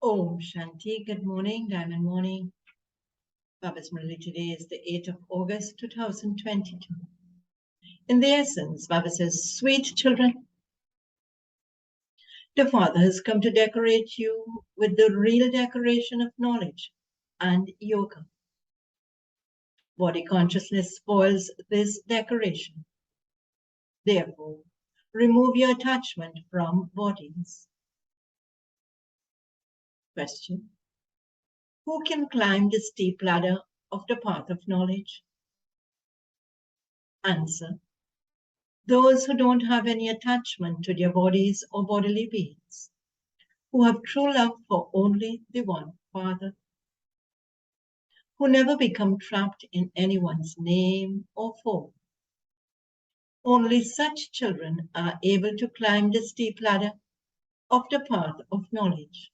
Om Shanti. Good morning, Diamond Morning. Baba's Murli today is the 8th of August, 2022. In the essence, Baba says, sweet children, the Father has come to decorate you with the real decoration of knowledge and yoga. Body consciousness spoils this decoration. Therefore, remove your attachment from bodies. Question: who can climb the steep ladder of the path of knowledge? Answer: those who don't have any attachment to their bodies or bodily beings, who have true love for only the one Father, who never become trapped in anyone's name or form. Only such children are able to climb the steep ladder of the path of knowledge.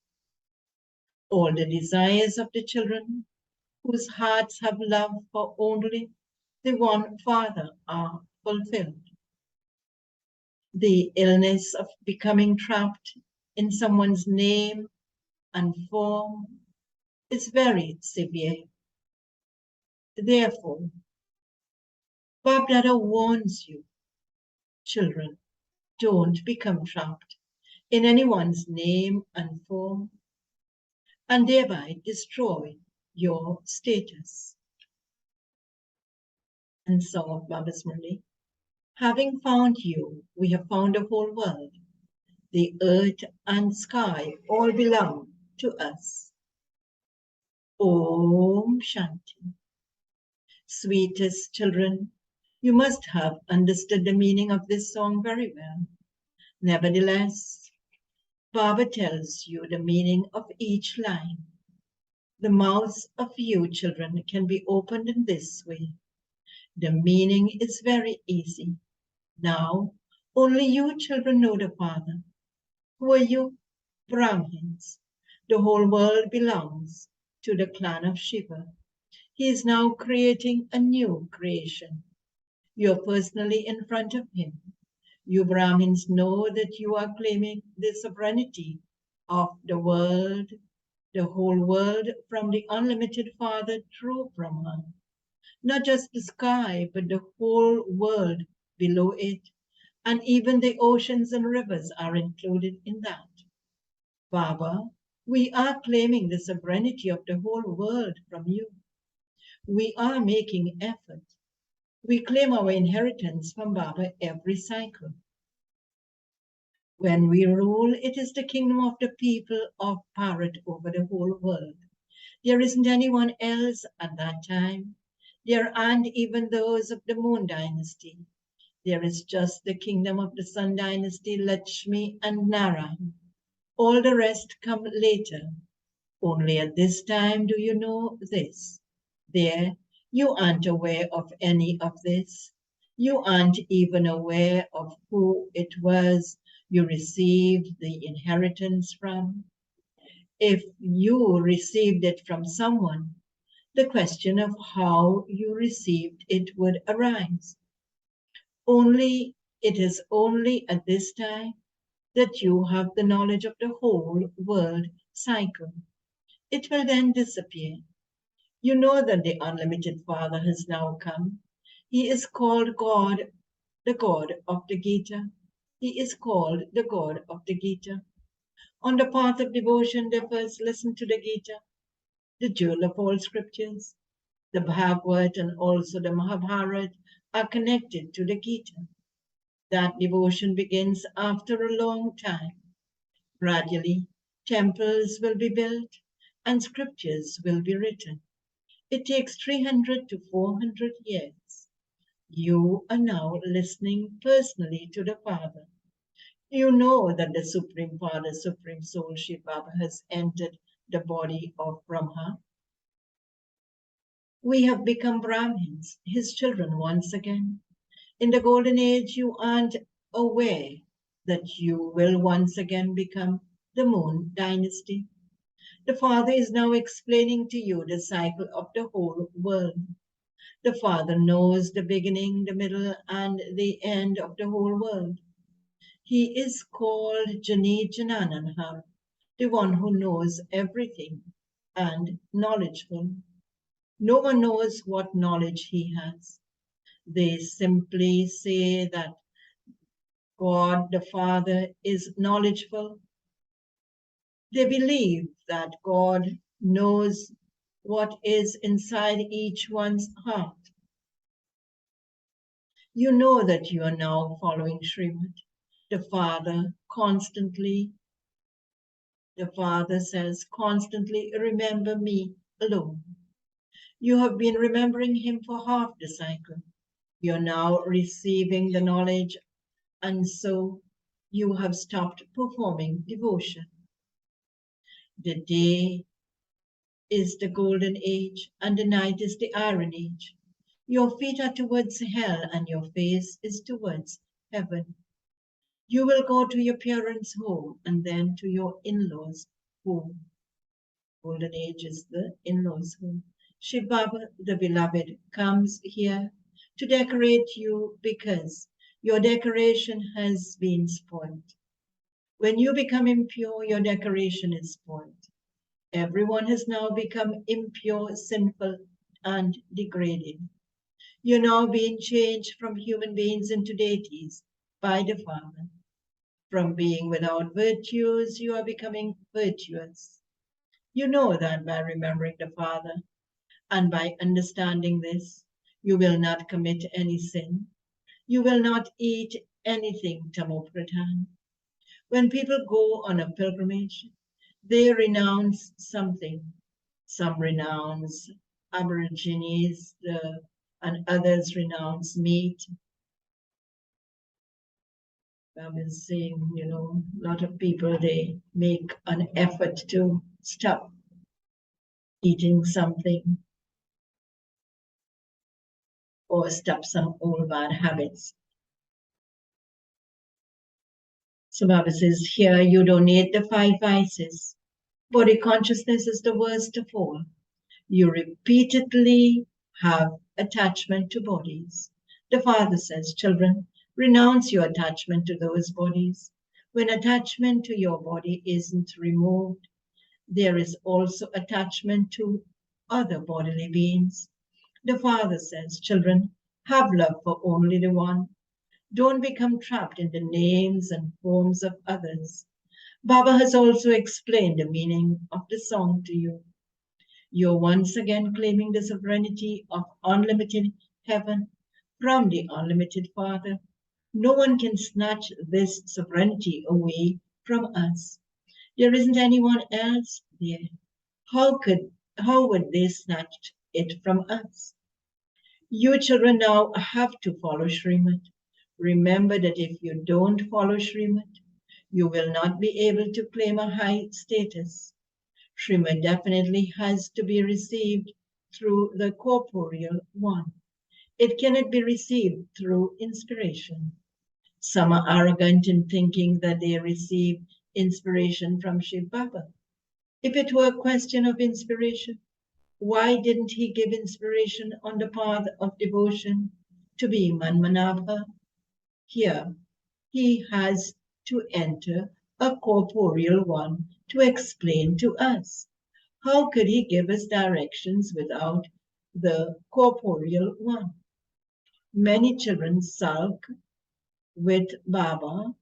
All the desires of the children whose hearts have love for only the one Father are fulfilled. The illness of becoming trapped in someone's name and form is very severe. Therefore, Bab-Dada warns you, children, don't become trapped in anyone's name and form and thereby destroy your status. And Song of Baba's Murli. Having found you, we have found the whole world. The earth and sky all belong to us. Om Shanti. Sweetest children, you must have understood the meaning of this song very well. Nevertheless, Baba tells you the meaning of each line. The mouths of you children can be opened in this way. The meaning is very easy. Now, only you children know the Father. Who are you? Brahmins. The whole world belongs to the clan of Shiva. He is now creating a new creation. You are personally in front of him. You Brahmins know that you are claiming the sovereignty of the world, the whole world, from the unlimited Father through Brahma. Not just the sky, but the whole world below it, and even the oceans and rivers are included in that. Baba, we are claiming the sovereignty of the whole world from you. We are making effort. We claim our inheritance from Baba every cycle. When we rule, it is the kingdom of the people of Bharat over the whole world. There isn't anyone else at that time. There aren't even those of the Moon dynasty. There is just the kingdom of the Sun dynasty, Lakshmi and Narayan. All the rest come later. Only at this time do you know this. There, you aren't aware of any of this. You aren't even aware of who it was you received the inheritance from. If you received it from someone, the question of how you received it would arise. It is only at this time that you have the knowledge of the whole world cycle. It will then disappear. You know that the unlimited Father has now come. He is called God, the God of the Gita. He is called the God of the Gita. On the path of devotion, they first listen to the Gita, the jewel of all scriptures. The Bhagavad and also the Mahabharata are connected to the Gita. That devotion begins after a long time. Gradually, temples will be built and scriptures will be written. It takes 300 to 400 years. You are now listening personally to the Father. You know that the Supreme Father, Supreme Soul, Shiv Baba, has entered the body of Brahma. We have become Brahmins, his children once again. In the golden age, you aren't aware that you will once again become the Moon dynasty. The Father is now explaining to you the cycle of the whole world. The Father knows the beginning, the middle, and the end of the whole world. He is called Jani Janananhar. the one who knows everything and knowledgeable. No one knows what knowledge he has. They simply say that God the Father is knowledgeable. They believe that God knows what is inside each one's heart. You know that you are now following Srimad. The Father says constantly, remember me alone. You have been remembering him for half the cycle. You're now receiving the knowledge, and so you have stopped performing devotion. The day is the golden age, and the night is the iron age. Your feet are towards hell, and your face is towards heaven. You will go to your parents' home, and then to your in-laws' home. Golden age is the in-laws' home. Shiv Baba, the beloved, comes here to decorate you because your decoration has been spoiled. When you become impure, your decoration is spoiled. Everyone has now become impure, sinful, and degraded. You're now being changed from human beings into deities by the Father. From being without virtues, you are becoming virtuous. You know that by remembering the Father, and by understanding this, you will not commit any sin. You will not eat anything tamopradhan. When people go on a pilgrimage, they renounce something. Some renounce Aborigines, and others renounce meat. I've been seeing, a lot of people, they make an effort to stop eating something or stop some old bad habits. So Baba says, here you donate the 5 vices. Body consciousness is the worst of all. You repeatedly have attachment to bodies. The Father says, children, renounce your attachment to those bodies. When attachment to your body isn't removed, there is also attachment to other bodily beings. The Father says, children, have love for only the one. Don't become trapped in the names and forms of others. Baba has also explained the meaning of the song to you. You're once again claiming the sovereignty of unlimited heaven from the unlimited Father. No one can snatch this sovereignty away from us. There isn't anyone else there. How would they snatch it from us? You children now have to follow Srimad. Remember that if you don't follow Srimad, you will not be able to claim a high status. Srimad definitely has to be received through the corporeal one. It cannot be received through inspiration. Some are arrogant in thinking that they receive inspiration from Shiv Baba. If it were a question of inspiration, why didn't he give inspiration on the path of devotion to be Manmanabha? Here, he has to enter a corporeal one to explain to us. How could he give us directions without the corporeal one? Many children sulk with Baba.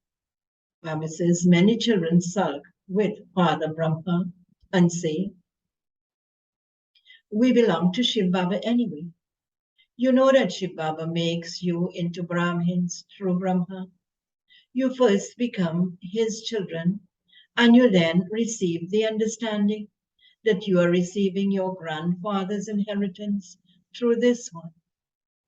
Baba says many children sulk with Father Brahma and say, we belong to Shiv Baba anyway. You know that Shiv Baba makes you into Brahmins through Brahma. You first become his children, and you then receive the understanding that you are receiving your grandfather's inheritance through this one.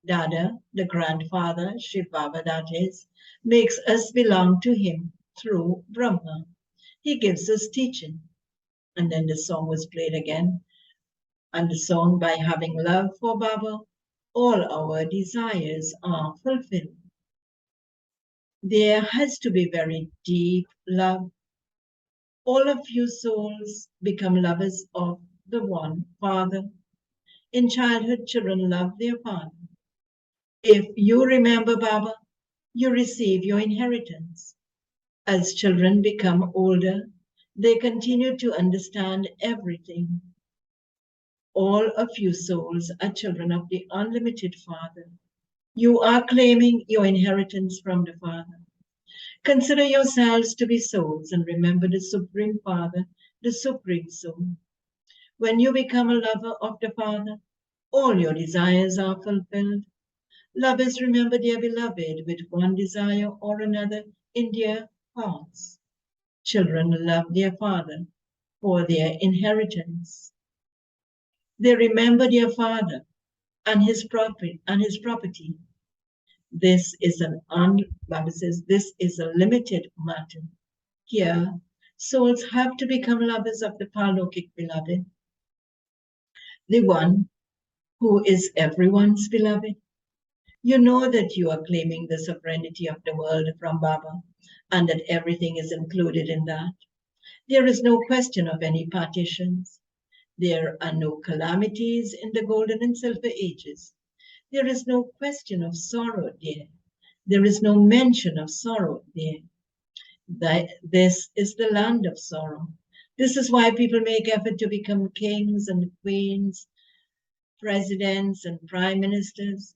Dada, the grandfather, Shiv Baba that is, makes us belong to him through Brahma. He gives us teaching. And then the song was played again. And the song, by having love for Baba, all our desires are fulfilled. There has to be very deep love. All of you souls become lovers of the one Father. In childhood, children love their father. If you remember Baba, you receive your inheritance. As children become older, They continue to understand everything. All of you souls are children of the unlimited Father. You are claiming your inheritance from the Father. Consider yourselves to be souls and remember the Supreme Father, the Supreme Soul. When you become a lover of the Father, all your desires are fulfilled. Lovers remember their beloved with one desire or another in their hearts. Children love their father for their inheritance. They remember their father and his property. This is Bible says this is a limited matter. Here, souls have to become lovers of the Paralokic beloved, the one who is everyone's beloved. You know that you are claiming the sovereignty of the world from Baba, and that everything is included in that. There is no question of any partitions. There are no calamities in the golden and silver ages. There is no question of sorrow there. There is no mention of sorrow there. This is the land of sorrow. This is why people make effort to become kings and queens, presidents and prime ministers.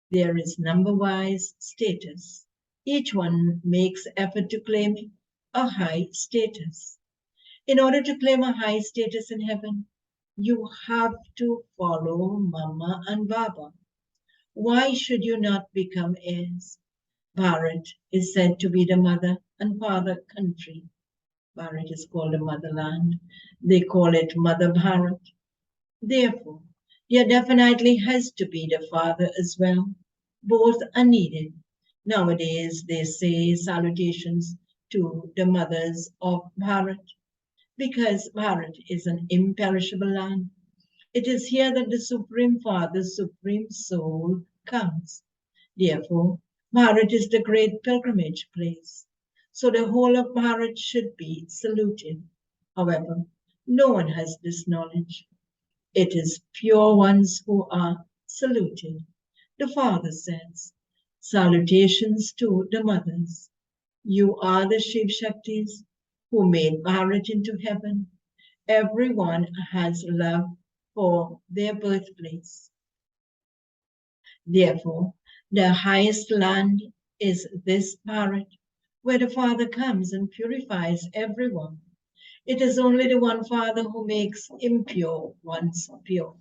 There is number-wise status. Each one makes effort to claim a high status. In order to claim a high status in heaven, you have to follow Mama and Baba. Why should you not become heirs? Bharat is said to be the mother and father country. Bharat is called the motherland. They call it Mother Bharat. Therefore, there definitely has to be the father as well. Both are needed. Nowadays, they say salutations to the mothers of Bharat, because Bharat is an imperishable land. It is here that the Supreme Father, Supreme Soul comes. Therefore, Bharat is the great pilgrimage place. So the whole of Bharat should be saluted. However, no one has this knowledge. It is pure ones who are saluted. The Father says, salutations to the mothers. You are the Shiv Shaktis who made Bharat into heaven. Everyone has love for their birthplace. Therefore, the highest land is this Bharat, where the Father comes and purifies everyone. It is only the one Father who makes impure ones pure.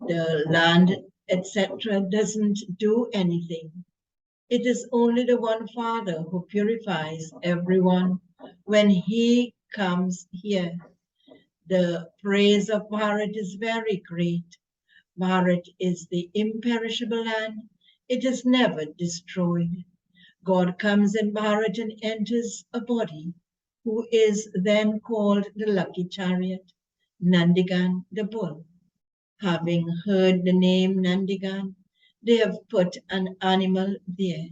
The land, etc., doesn't do anything. It is only the one Father who purifies everyone when he comes here. The praise of Bharat is very great. Bharat is the imperishable land. It is never destroyed. God comes in Bharat and enters a body, who is then called the lucky chariot, Nandigan the bull. Having heard the name Nandigan, they have put an animal there.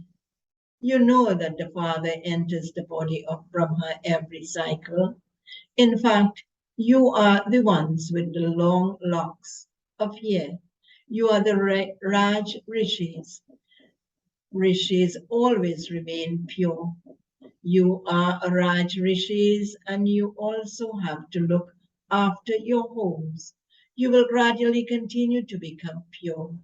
You know that the Father enters the body of Brahma every cycle. In fact, you are the ones with the long locks of hair. You are the Raj Rishis. Rishis always remain pure. You are a Raj Rishis, and you also have to look after your homes. You will gradually continue to become pure.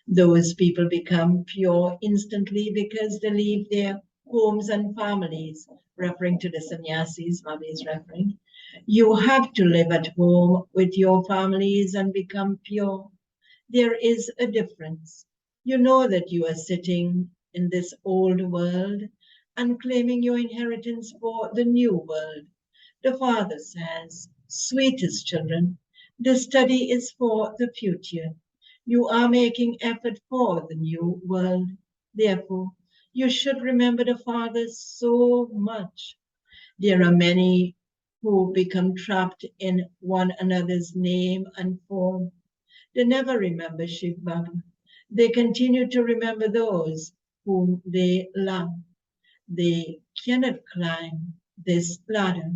Those people become pure instantly because they leave their homes and families, referring to the sannyasis, Baba is referring. You have to live at home with your families and become pure. There is a difference. You know that you are sitting in this old world and claiming your inheritance for the new world. The Father says, sweetest children, the study is for the future. You are making effort for the new world. Therefore, you should remember the Father so much. There are many who become trapped in one another's name and form. They never remember Shiv Baba. They continue to remember those whom they love. They cannot climb this ladder.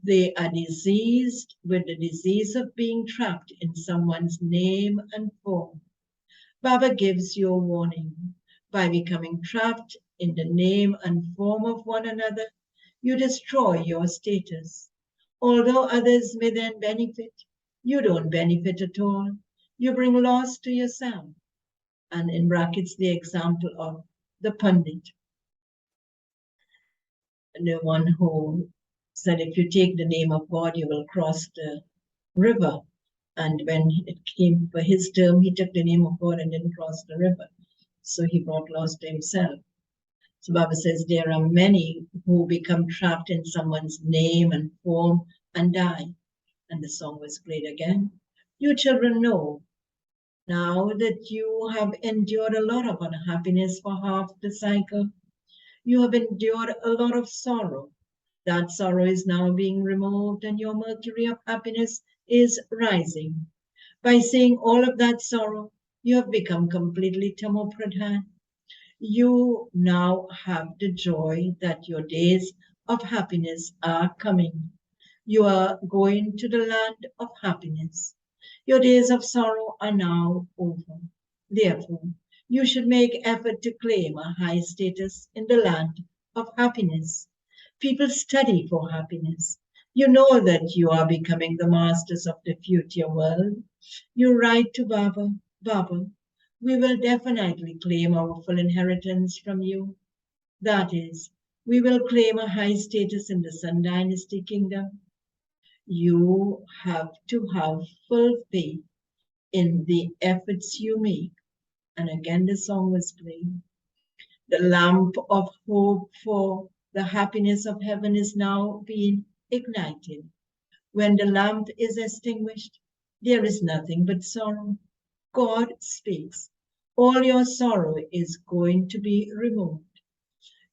They are diseased with the disease of being trapped in someone's name and form. Baba gives you a warning. By becoming trapped in the name and form of one another, You destroy your status. Although others may then benefit, you don't benefit at all. You bring loss to yourself. And in brackets, the example of the pundit, the one who said, if you take the name of God, you will cross the river. And when it came for his term, he took the name of God and didn't cross the river. So he brought loss to himself. So Baba says there are many who become trapped in someone's name and form and die. And the song was played again. You children know now that you have endured a lot of unhappiness for half the cycle. You have endured a lot of sorrow. That sorrow is now being removed and your mercury of happiness is rising. By seeing all of that sorrow, you have become completely tamopradhan. You now have the joy that your days of happiness are coming. You are going to the land of happiness. Your days of sorrow are now over. Therefore, you should make effort to claim a high status in the land of happiness. People study for happiness. You know that you are becoming the masters of the future world. You write to Baba, Baba, we will definitely claim our full inheritance from you. That is, we will claim a high status in the Sun Dynasty kingdom. You have to have full faith in the efforts you make. And again, the song was played. The lamp of hope for the happiness of heaven is now being ignited. When the lamp is extinguished, there is nothing but sorrow. God speaks. All your sorrow is going to be removed.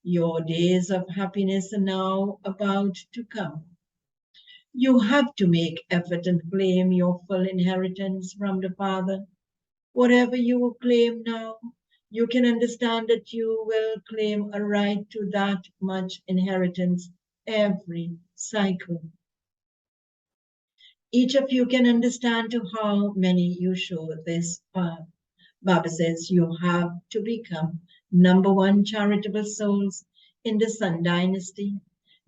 Your days of happiness are now about to come. You have to make effort and claim your full inheritance from the Father. Whatever you claim now, you can understand that you will claim a right to that much inheritance every cycle. Each of you can understand to how many you show this path. Baba says you have to become #1 charitable souls in the Sun Dynasty,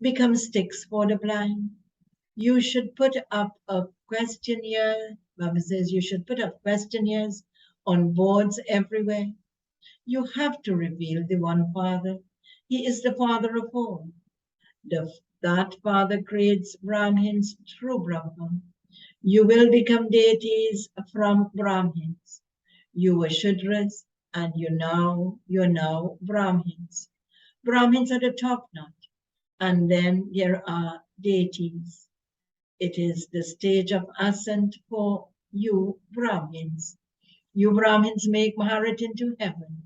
become sticks for the blind. You should put up a questionnaire. Baba says you should put up questionnaires on boards everywhere. You have to reveal the one Father. He is the Father of all. That Father creates Brahmins through Brahma. You will become deities from Brahmins. You were Shudras and you're now Brahmins. Brahmins are the top knot. And then there are deities. It is the stage of ascent for you Brahmins. You Brahmins make Maharat into heaven.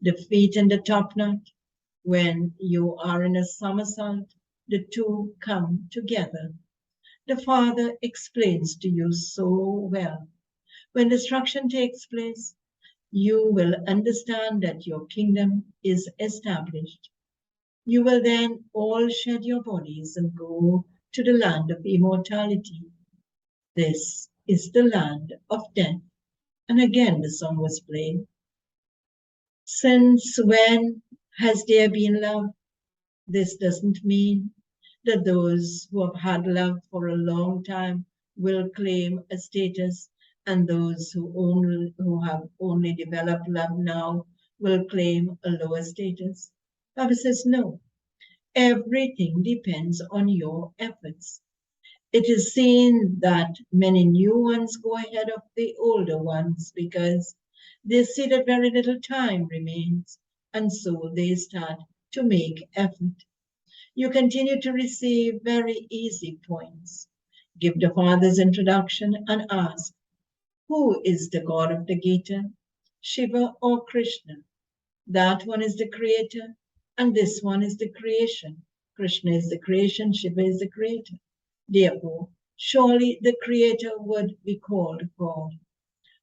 The feet and the top knot. When you are in a somersault, the two come together. The Father explains to you so well. When destruction takes place, you will understand that your kingdom is established. You will then all shed your bodies and go to the land of immortality. This is the land of death. And again the song was played. Since when has there been love? This doesn't mean that those who have had love for a long time will claim a status, and those who have only developed love now will claim a lower status. Baba says no. Everything depends on your efforts. It is seen that many new ones go ahead of the older ones because they see that very little time remains, and so they start to make effort. You continue to receive very easy points. Give the Father's introduction and ask, who is the God of the Gita, Shiva or Krishna? That one is the creator, and this one is the creation. Krishna is the creation, Shiva is the creator. Therefore, surely the creator would be called God.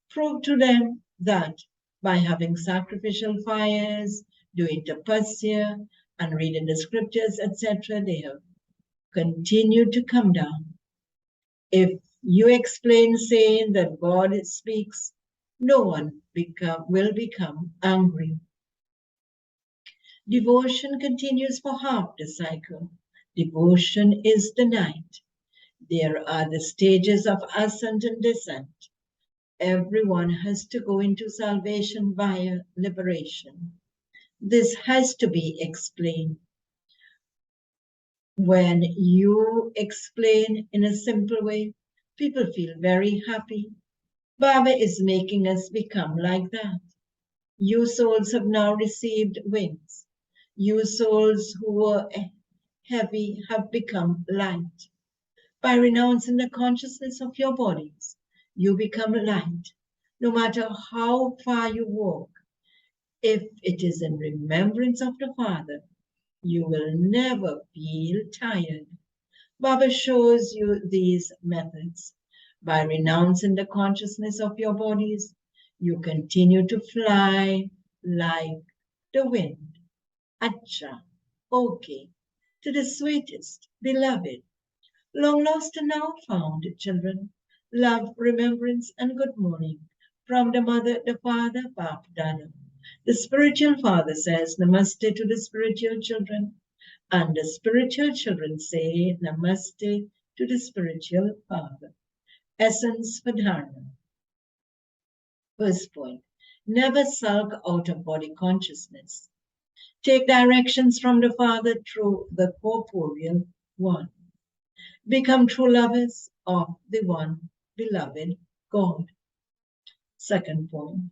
Prove to them that by having sacrificial fires, doing tapasya, and reading the scriptures, etc., they have continued to come down. If you explain saying that God speaks, no one will become angry. Devotion continues for half the cycle. Devotion is the night. There are the stages of ascent and descent. Everyone has to go into salvation via liberation. This has to be explained. When you explain in a simple way, people feel very happy. Baba is making us become like that. You souls have now received wings. You souls who were heavy have become light. By renouncing the consciousness of your bodies, you become light. No matter how far you walk, if it is in remembrance of the Father, you will never feel tired. Baba shows you these methods. By renouncing the consciousness of your bodies, you continue to fly like the wind. Acha, okay, to the sweetest, beloved, long lost and now found children, love, remembrance, and good morning from the mother, the father, Bap Dada. The spiritual father says namaste to the spiritual children, and the spiritual children say namaste to the spiritual father. Essence for dharma. First point, never sulk out of body consciousness. Take directions from the Father through the corporeal one. Become true lovers of the one beloved God. Second point,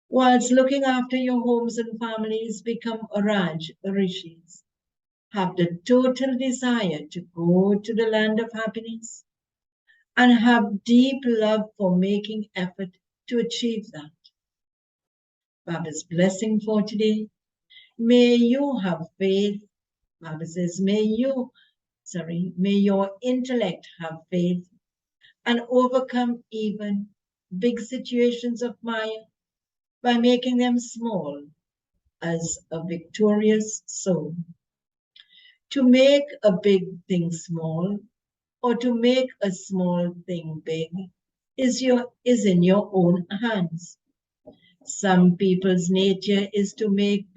whilst looking after your homes and families, become Raj Rishis. Have the total desire to go to the land of happiness and have deep love for making effort to achieve that. Baba's blessing for today. May you have faith. Baba says, may your intellect have faith and overcome even big situations of Maya by making them small as a victorious soul. To make a big thing small or to make a small thing big is in your own hands. Some people's nature is to make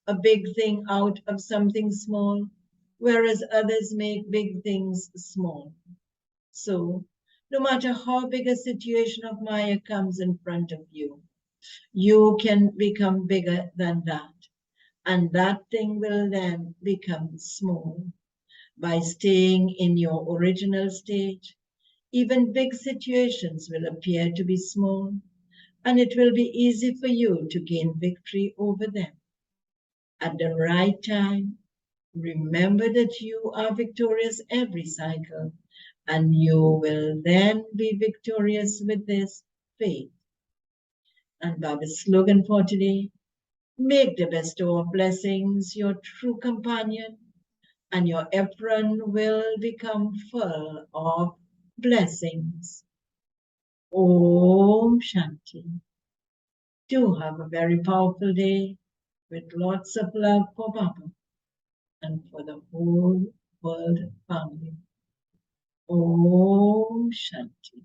a big thing out of something small, whereas others make big things small. So, no matter how big a situation of Maya comes in front of you, you can become bigger than that. And that thing will then become small. By staying in your original state, even big situations will appear to be small, and it will be easy for you to gain victory over them. At the right time, remember that you are victorious every cycle, and you will then be victorious with this faith. And Baba's slogan for today, make the bestower of blessings your true companion, and your apron will become full of blessings. Om Shanti. Do have a very powerful day with lots of love for Baba and for the whole world family. Om Shanti.